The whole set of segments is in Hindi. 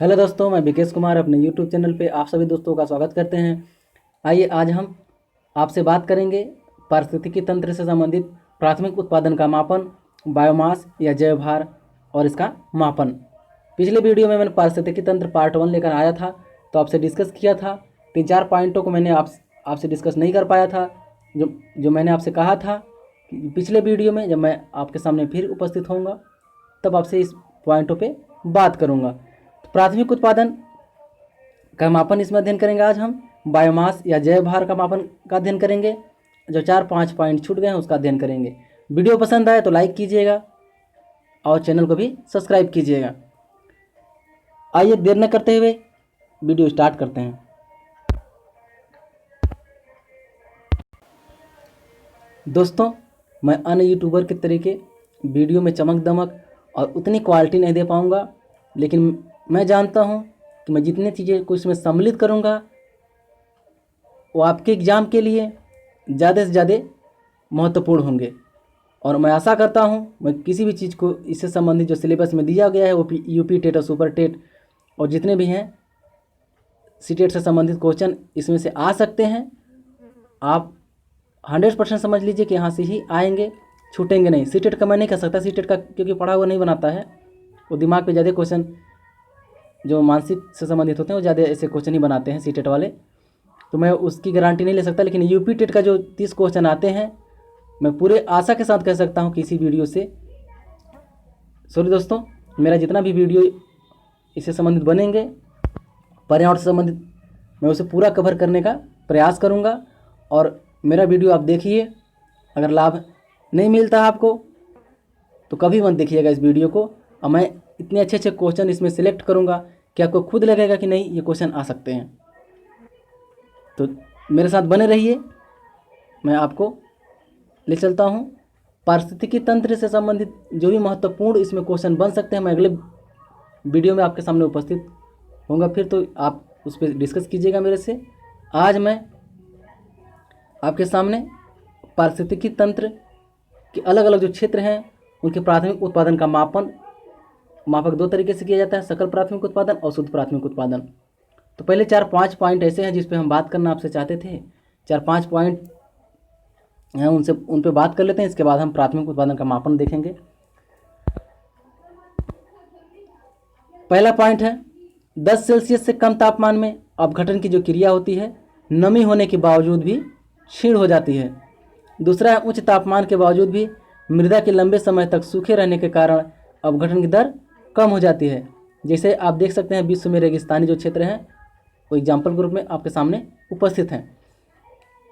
हेलो दोस्तों, मैं विकेश कुमार अपने यूट्यूब चैनल पे आप सभी दोस्तों का स्वागत करते हैं। आइए आज हम आपसे बात करेंगे पारिस्थितिकी तंत्र से संबंधित प्राथमिक उत्पादन का मापन, बायोमास या जैव भार और इसका मापन। पिछले वीडियो में मैंने पारिस्थितिकी तंत्र पार्ट 1 लेकर आया था, तो आपसे डिस्कस किया था। 3-4 पॉइंटों को मैंने आपसे डिस्कस नहीं कर पाया था, जो मैंने आपसे कहा था कि पिछले वीडियो में जब मैं आपके सामने फिर उपस्थित होऊंगा तब आपसे इस पॉइंटों पे बात करूंगा। तो प्राथमिक उत्पादन का मापन इसमें अध्ययन करेंगे। आज हम बायोमास या जैव भार का मापन का अध्ययन करेंगे। जो 4-5 पॉइंट छूट गए हैं उसका अध्ययन करेंगे। वीडियो पसंद आए तो लाइक कीजिएगा और चैनल को भी सब्सक्राइब कीजिएगा। आइए देर न करते हुए वीडियो स्टार्ट करते हैं। दोस्तों, मैं अन्य यूट्यूबर के तरीके वीडियो में चमक दमक और उतनी क्वालिटी नहीं दे पाऊँगा, लेकिन मैं जानता हूँ कि मैं जितनी चीज़ें को इसमें सम्मिलित करूँगा वो आपके एग्ज़ाम के लिए ज़्यादा से ज़्यादा महत्वपूर्ण होंगे। और मैं आशा करता हूँ मैं किसी भी चीज़ को इससे संबंधित जो सिलेबस में दिया गया है वो यूपी टेट और सुपर टेट और जितने भी हैं सीटेट से संबंधित क्वेश्चन इसमें से आ सकते हैं। आप 100% समझ लीजिए कि यहाँ से ही आएंगे, छूटेंगे नहीं। सीटेट का मैं नहीं कह सकता, सीटेट का क्योंकि पढ़ा हुआ नहीं बनाता है, वो दिमाग पे ज़्यादा क्वेश्चन जो मानसिक से संबंधित होते हैं वो ज़्यादा ऐसे क्वेश्चन ही बनाते हैं सीटेट वाले, तो मैं उसकी गारंटी नहीं ले सकता। लेकिन यूपी टेट का जो 30 क्वेश्चन आते हैं मैं पूरे आशा के साथ कह सकता हूँ कि इसी वीडियो से सॉरी दोस्तों, मेरा जितना भी वीडियो इससे संबंधित बनेंगे पर्यावरण से संबंधित, मैं उसे पूरा कवर करने का प्रयास करूँगा। और मेरा वीडियो आप देखिए, अगर लाभ नहीं मिलता आपको तो कभी मत देखिएगा इस वीडियो को। और मैं इतने अच्छे अच्छे क्वेश्चन इसमें सिलेक्ट करूँगा कि आपको खुद लगेगा कि नहीं ये क्वेश्चन आ सकते हैं। तो मेरे साथ बने रहिए, मैं आपको ले चलता हूँ पारिस्थितिकी तंत्र से संबंधित जो भी महत्वपूर्ण इसमें क्वेश्चन बन सकते हैं। मैं अगले वीडियो में आपके सामने उपस्थित होऊंगा, फिर तो आप उस पर डिस्कस कीजिएगा मेरे से। आज मैं आपके सामने पारिस्थितिकी तंत्र के अलग अलग जो क्षेत्र हैं उनके प्राथमिक उत्पादन का मापक 2 तरीके से किया जाता है, सकल प्राथमिक उत्पादन और शुद्ध प्राथमिक उत्पादन। तो पहले 4-5 पॉइंट ऐसे हैं जिस पे हम बात करना आपसे चाहते थे। 4-5 पॉइंट हैं, उन पे बात कर लेते हैं। इसके बाद हम प्राथमिक उत्पादन का मापन देखेंगे। पहला पॉइंट है 10 सेल्सियस से कम तापमान में अपघटन की जो क्रिया होती है नमी होने के बावजूद भी क्षीण हो जाती है। दूसरा है उच्च तापमान के बावजूद भी मृदा के लंबे समय तक सूखे रहने के कारण अपघटन की दर कम हो जाती है। जैसे आप देख सकते हैं विश्व में रेगिस्तानी जो क्षेत्र हैं वो एग्जाम्पल के रूप में आपके सामने उपस्थित हैं।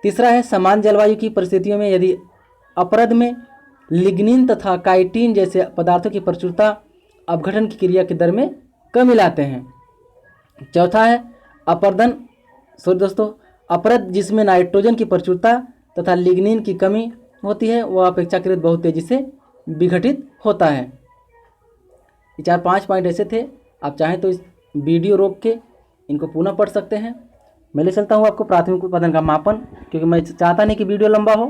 तीसरा है समान जलवायु की परिस्थितियों में यदि अपरद में लिग्निन तथा काइटिन जैसे पदार्थों की प्रचुरता अपघटन की क्रिया की दर में कमी लाते हैं। चौथा है अपरद जिसमें नाइट्रोजन की प्रचुरता तथा लिग्निन की कमी होती है वह अपेक्षाकृत बहुत तेजी से विघटित होता है। ये 4-5 पॉइंट ऐसे थे, आप चाहें तो इस वीडियो रोक के इनको पुनः पढ़ सकते हैं। मैं ले चलता हूँ आपको प्राथमिक उत्पादन का मापन, क्योंकि मैं चाहता नहीं कि वीडियो लंबा हो।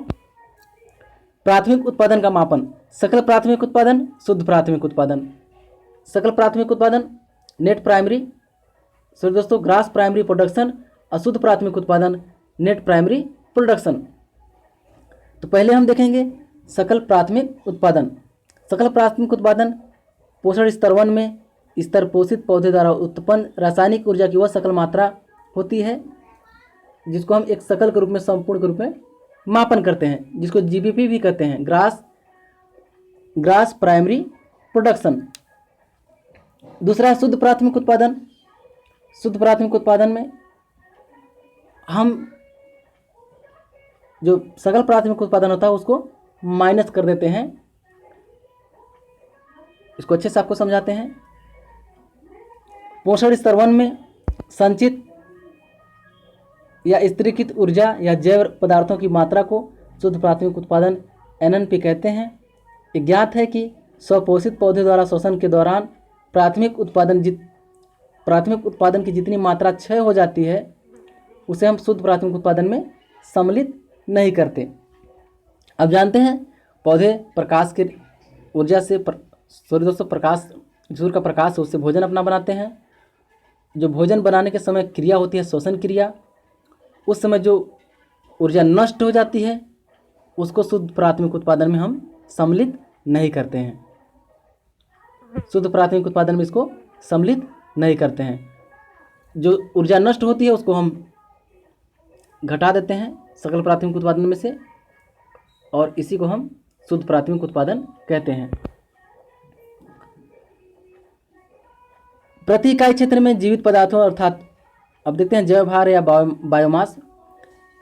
प्राथमिक उत्पादन का मापन, सकल प्राथमिक उत्पादन, शुद्ध प्राथमिक उत्पादन। सकल प्राथमिक उत्पादन net primary grass primary production, अशुद्ध प्राथमिक उत्पादन नेट प्राइमरी प्रोडक्शन। तो पहले हम देखेंगे सकल प्राथमिक उत्पादन। सकल प्राथमिक उत्पादन पोषण स्तर 1 में स्तर पोषित पौधे द्वारा उत्पन्न रासायनिक ऊर्जा की वह सकल मात्रा होती है जिसको हम एक सकल के रूप में, संपूर्ण के रूप में मापन करते हैं, जिसको जीबीपी भी कहते हैं, ग्रास प्राइमरी प्रोडक्शन। दूसरा है शुद्ध प्राथमिक उत्पादन। शुद्ध प्राथमिक उत्पादन में हम जो सकल प्राथमिक उत्पादन होता है उसको माइनस कर देते हैं। इसको अच्छे से आपको समझाते हैं। पोषण स्तर 1 में संचित या स्थिरीकृत ऊर्जा या जैव पदार्थों की मात्रा को शुद्ध प्राथमिक उत्पादन एनएनपी कहते हैं। ज्ञात है कि स्वपोषित पौधे द्वारा शोषण के दौरान प्राथमिक उत्पादन की जितनी मात्रा क्षय हो जाती है उसे हम शुद्ध प्राथमिक उत्पादन में सम्मिलित नहीं करते। अब जानते हैं पौधे प्रकाश के ऊर्जा से सूर्य का प्रकाश है उससे भोजन अपना बनाते हैं जो भोजन बनाने के समय क्रिया होती है श्वसन क्रिया, उस समय जो ऊर्जा नष्ट हो जाती है उसको शुद्ध प्राथमिक उत्पादन में हम सम्मिलित नहीं करते हैं। शुद्ध प्राथमिक उत्पादन में इसको सम्मिलित नहीं करते हैं। जो ऊर्जा नष्ट होती है उसको हम घटा देते हैं सकल प्राथमिक उत्पादन में से, और इसी को हम शुद्ध प्राथमिक उत्पादन कहते हैं। प्रति इकाई क्षेत्र में जीवित पदार्थों अर्थात अब देखते हैं जैव भार या बायोमास।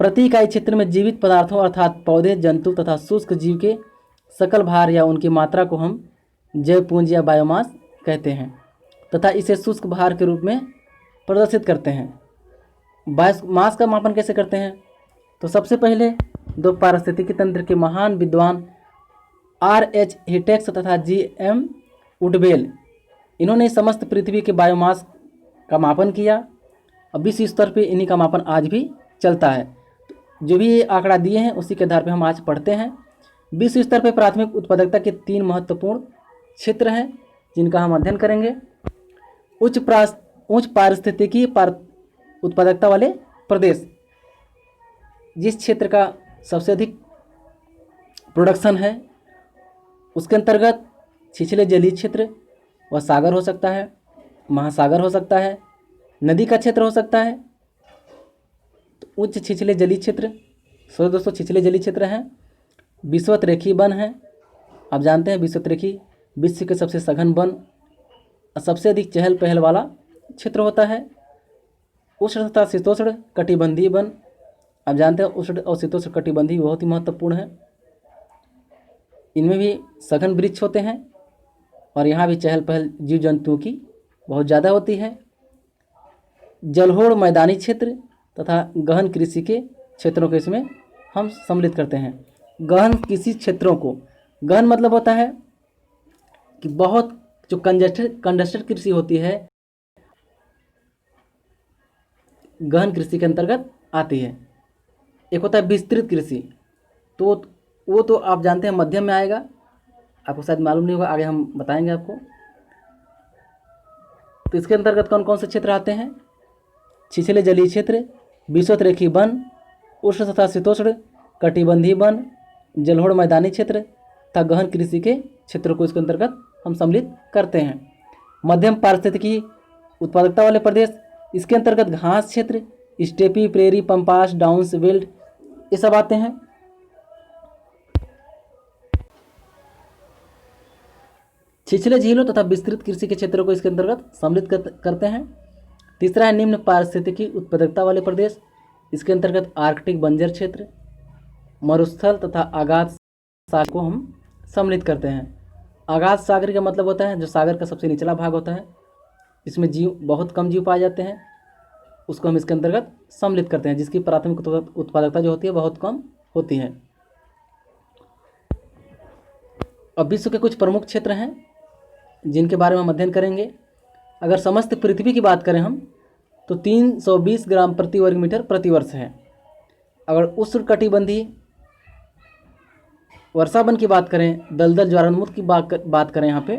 प्रति इकाई क्षेत्र में जीवित पदार्थों अर्थात पौधे, जंतु तथा शुष्क जीव के सकल भार या उनकी मात्रा को हम जैव पूंजी या बायोमास कहते हैं तथा इसे शुष्क भार के रूप में प्रदर्शित करते हैं। बायोमास का मापन कैसे करते हैं? तो सबसे पहले दो पारिस्थितिकी तंत्र के महान विद्वान R.H. हिटेक्स तथा G.M. वुडवेल, इन्होंने समस्त पृथ्वी के बायोमास का मापन किया। अब विश्व स्तर पे इन्हीं का मापन आज भी चलता है। जो भी ये आंकड़ा दिए हैं उसी के आधार पे हम आज पढ़ते हैं। विश्व स्तर पे प्राथमिक उत्पादकता के 3 महत्वपूर्ण क्षेत्र हैं जिनका हम अध्ययन करेंगे। उच्च पारिस्थितिकी उत्पादकता वाले प्रदेश, जिस क्षेत्र का सबसे अधिक प्रोडक्शन है उसके अंतर्गत छिछले जलीय क्षेत्र, वह सागर हो सकता है, महासागर हो सकता है, नदी का क्षेत्र हो सकता है। तो उच्च छिछले जलीय क्षेत्र, सो दोस्तों छिछले जलीय क्षेत्र हैं। विषुवत-रेखीय वन है, आप जानते हैं विषुवत-रेखीय विश्व के सबसे सघन वन और सबसे अधिक चहल पहल वाला क्षेत्र होता है। उष्ण तथा शीतोष्ण कटिबंधीय वन, आप जानते हैं उष्ण और शीतोष्ण कटिबंधीय बहुत ही महत्वपूर्ण है। इनमें भी सघन वृक्ष होते हैं और यहाँ भी चहल पहल जीव जंतुओं की बहुत ज़्यादा होती है। जलोढ़ मैदानी क्षेत्र तथा गहन कृषि के क्षेत्रों को इसमें हम सम्मिलित करते हैं। गहन कृषि क्षेत्रों को, गहन मतलब होता है कि बहुत जो कंजस्टेड कृषि होती है गहन कृषि के अंतर्गत आती है। एक होता है विस्तृत कृषि, तो वो तो आप जानते हैं मध्यम में आएगा, आपको शायद मालूम नहीं होगा, आगे हम बताएंगे आपको। तो इसके अंतर्गत कौन कौन से क्षेत्र आते हैं? छिछले जलीय क्षेत्र, विषुवत-रेखीय वन, उष्ण तथा शीतोष्ण कटिबंधीय वन, जलोढ़ मैदानी क्षेत्र तथा गहन कृषि के क्षेत्रों को इसके अंतर्गत हम सम्मिलित करते हैं। मध्यम पारिस्थितिकी उत्पादकता वाले प्रदेश, इसके अंतर्गत घास क्षेत्र, steppe, prairie, pampas, downs belt, ये सब आते हैं। छिछले झीलों तथा विस्तृत कृषि के क्षेत्रों को इसके अंतर्गत सम्मिलित करते हैं। तीसरा है निम्न पारिस्थितिकी उत्पादकता वाले प्रदेश, इसके अंतर्गत आर्कटिक बंजर क्षेत्र, मरुस्थल तथा आगाध सागर को हम सम्मिलित करते हैं। आगाध सागर का मतलब होता है जो सागर का सबसे निचला भाग होता है, इसमें जीव बहुत कम जीव पाए जाते हैं, उसको हम इसके अंतर्गत सम्मिलित करते हैं, जिसकी प्राथमिक उत्पादकता जो होती है बहुत कम होती है। अब विश्व के कुछ प्रमुख क्षेत्र हैं जिनके बारे में हम अध्ययन करेंगे। अगर समस्त पृथ्वी की बात करें हम तो 320 ग्राम प्रति वर्ग मीटर प्रति वर्ष है। अगर उष्णकटिबंधीय वर्षावन की बात करें, दलदल ज्वालामुख की बात करें यहाँ पे,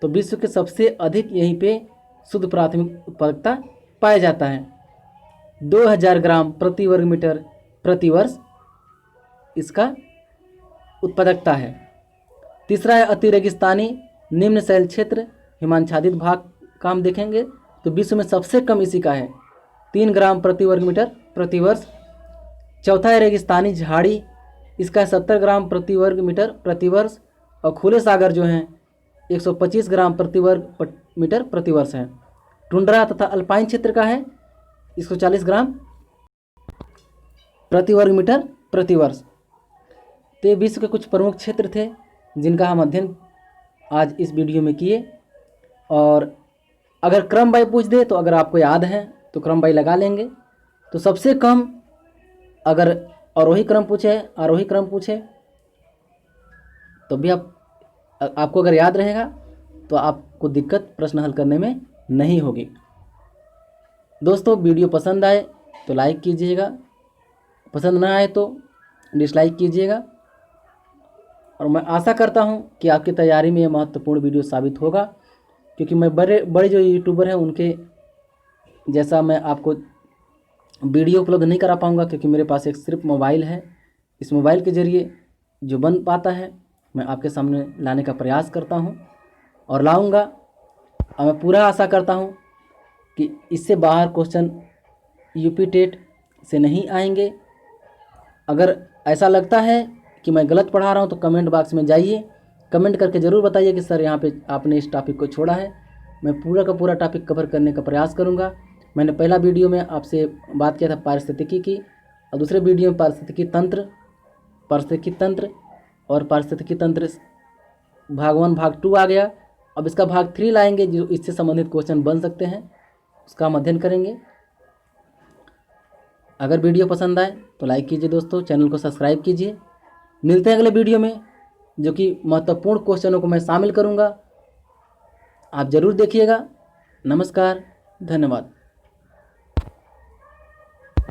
तो विश्व के सबसे अधिक यहीं पे शुद्ध प्राथमिक उत्पादकता पाया जाता है। 2000 ग्राम प्रति वर्ग मीटर प्रति वर्ष इसका उत्पादकता है। तीसरा है अति रेगिस्तानी निम्न शैल क्षेत्र हिमाच्छादित भाग का हम देखेंगे तो विश्व में सबसे कम इसी का है, 3 ग्राम प्रति वर्ग मीटर प्रति वर्ष। चौथा है रेगिस्तानी झाड़ी, इसका 70 ग्राम प्रति वर्ग मीटर प्रति वर्ष। और खुले सागर जो हैं 125 ग्राम प्रति वर्ग मीटर प्रति वर्ष है। टुंड्रा तथा अल्पाइन क्षेत्र का है 140 ग्राम प्रति वर्ग मीटर प्रति वर्ष। तो ये विश्व के कुछ प्रमुख क्षेत्र थे जिनका हम अध्ययन आज इस वीडियो में किए। और अगर क्रम बाई पूछ दे तो अगर आपको याद है तो क्रम बाई लगा लेंगे। तो सबसे कम अगर आरोही क्रम पूछे तो भी आपको अगर याद रहेगा तो आपको दिक्कत प्रश्न हल करने में नहीं होगी। दोस्तों वीडियो पसंद आए तो लाइक कीजिएगा, पसंद ना आए तो डिसलाइक कीजिएगा। और मैं आशा करता हूं कि आपकी तैयारी में यह महत्वपूर्ण वीडियो साबित होगा, क्योंकि मैं बड़े जो यूट्यूबर हैं उनके जैसा मैं आपको वीडियो उपलब्ध नहीं करा पाऊँगा, क्योंकि मेरे पास एक सिर्फ मोबाइल है। इस मोबाइल के ज़रिए जो बन पाता है मैं आपके सामने लाने का प्रयास करता हूँ और लाऊंगा। और मैं पूरा आशा करता हूँ कि इससे बाहर क्वेश्चन यूपी टेट से नहीं आएंगे। अगर ऐसा लगता है कि मैं गलत पढ़ा रहा हूँ तो कमेंट बॉक्स में जाइए, कमेंट करके ज़रूर बताइए कि सर यहाँ पे आपने इस टॉपिक को छोड़ा है। मैं पूरा का पूरा टॉपिक कवर करने का प्रयास करूँगा। मैंने पहला वीडियो में आपसे बात किया था पारिस्थितिकी की, और दूसरे वीडियो में पारिस्थितिकी तंत्र और पारिस्थितिकी तंत्र भाग 1 भाग 2 आ गया। अब इसका भाग 3 लाएंगे, जो इससे संबंधित क्वेश्चन बन सकते हैं, उसका हम अध्ययन करेंगे। अगर वीडियो पसंद आए तो लाइक कीजिए दोस्तों, चैनल को सब्सक्राइब कीजिए। मिलते हैं अगले वीडियो में, जो कि महत्वपूर्ण क्वेश्चनों को मैं शामिल करूंगा। आप ज़रूर देखिएगा। नमस्कार, धन्यवाद।